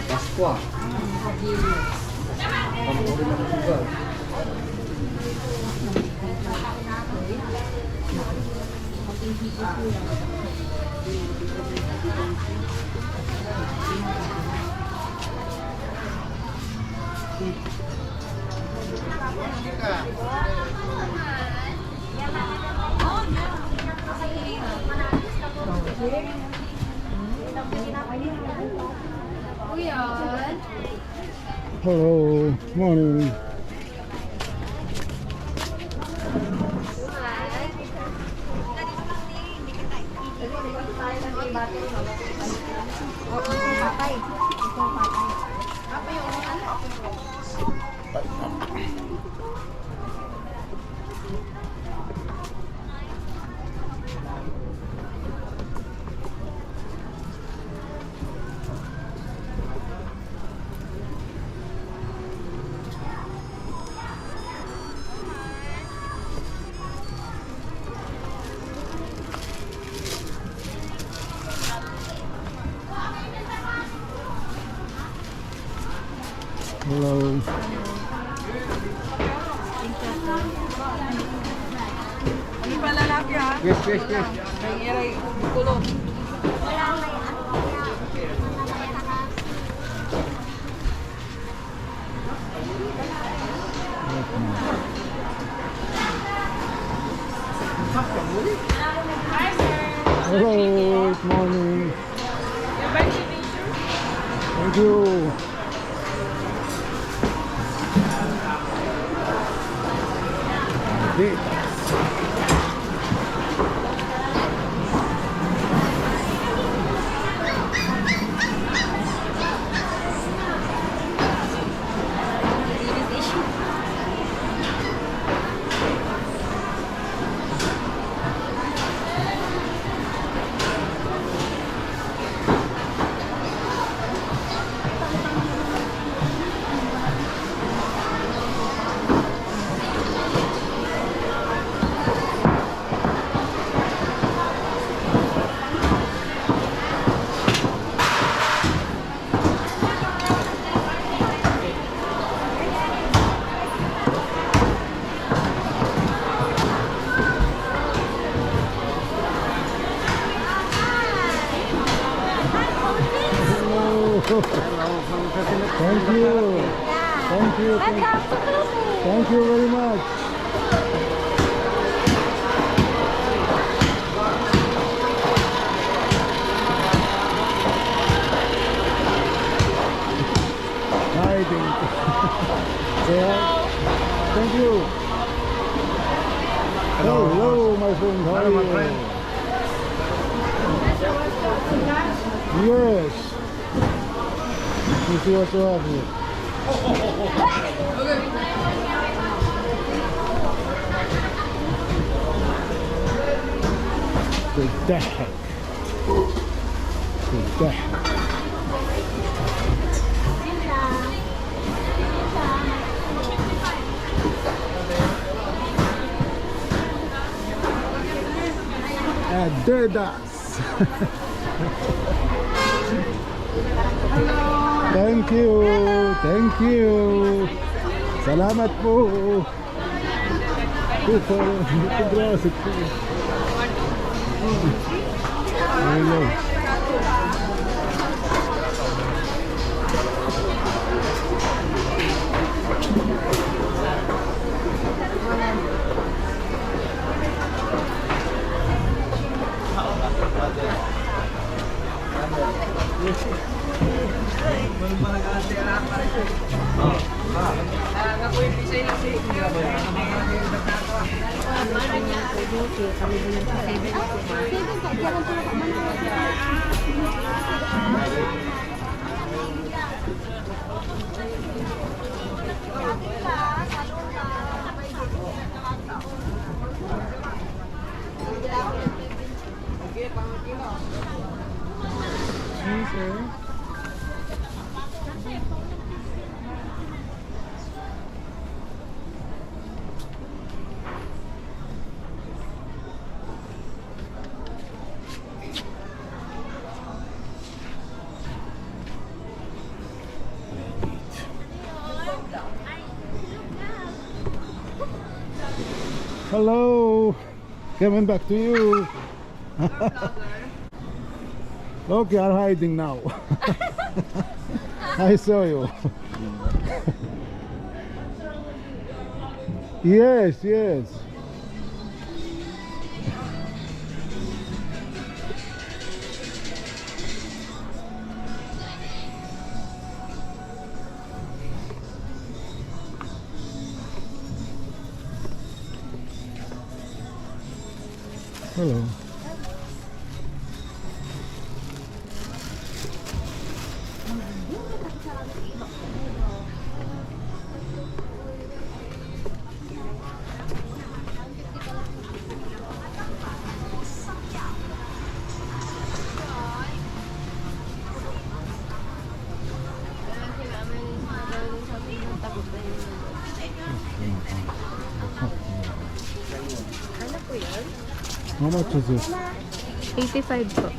Paskwa. Pamuli ng sugal. Hello, morning. Hello. Ano pa lalaki ha? Yes, yes, yes. Nangiray, kulo. Hello, good morning. Thank you. Okay. Hello. Thank you. Thank you. Thank you very much. Hi, thank you. Say hi. Thank you. Hello, my friend. How are you? Yes. You see what you have here. The heck. The heck. Adidas. Thank you. Thank you. Salamat po. Gracias po. Hello. Hello. Coming back to you. Okay, I'm hiding now. I saw you. Yes, yes. Hello. How much is it? 85 po.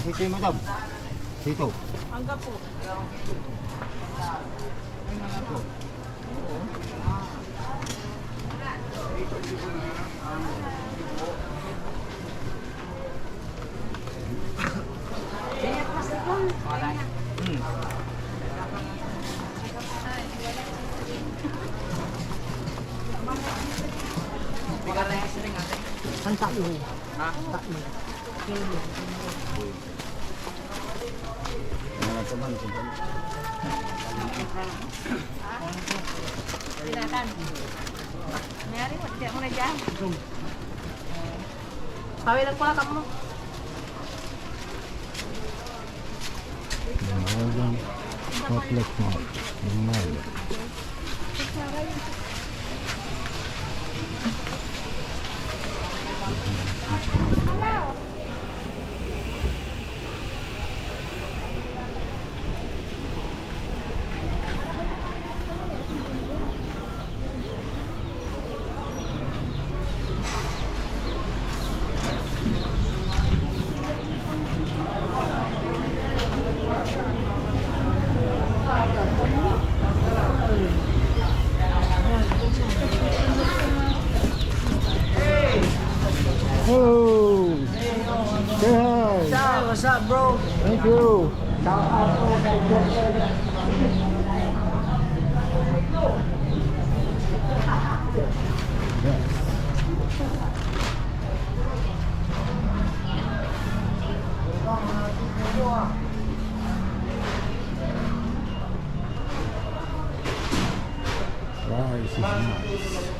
Sito yung madam. Sito. Hanggang po. Ang taklo. Ha? Taklo. Silakan. Mayari mo, tidak mo na dyan. Pawi lang pala kamu. Northern Outlet Mall. Normal. Hello. Say hi. What's up, bro? Thank you. Rice is nice.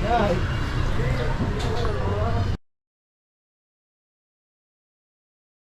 Hello.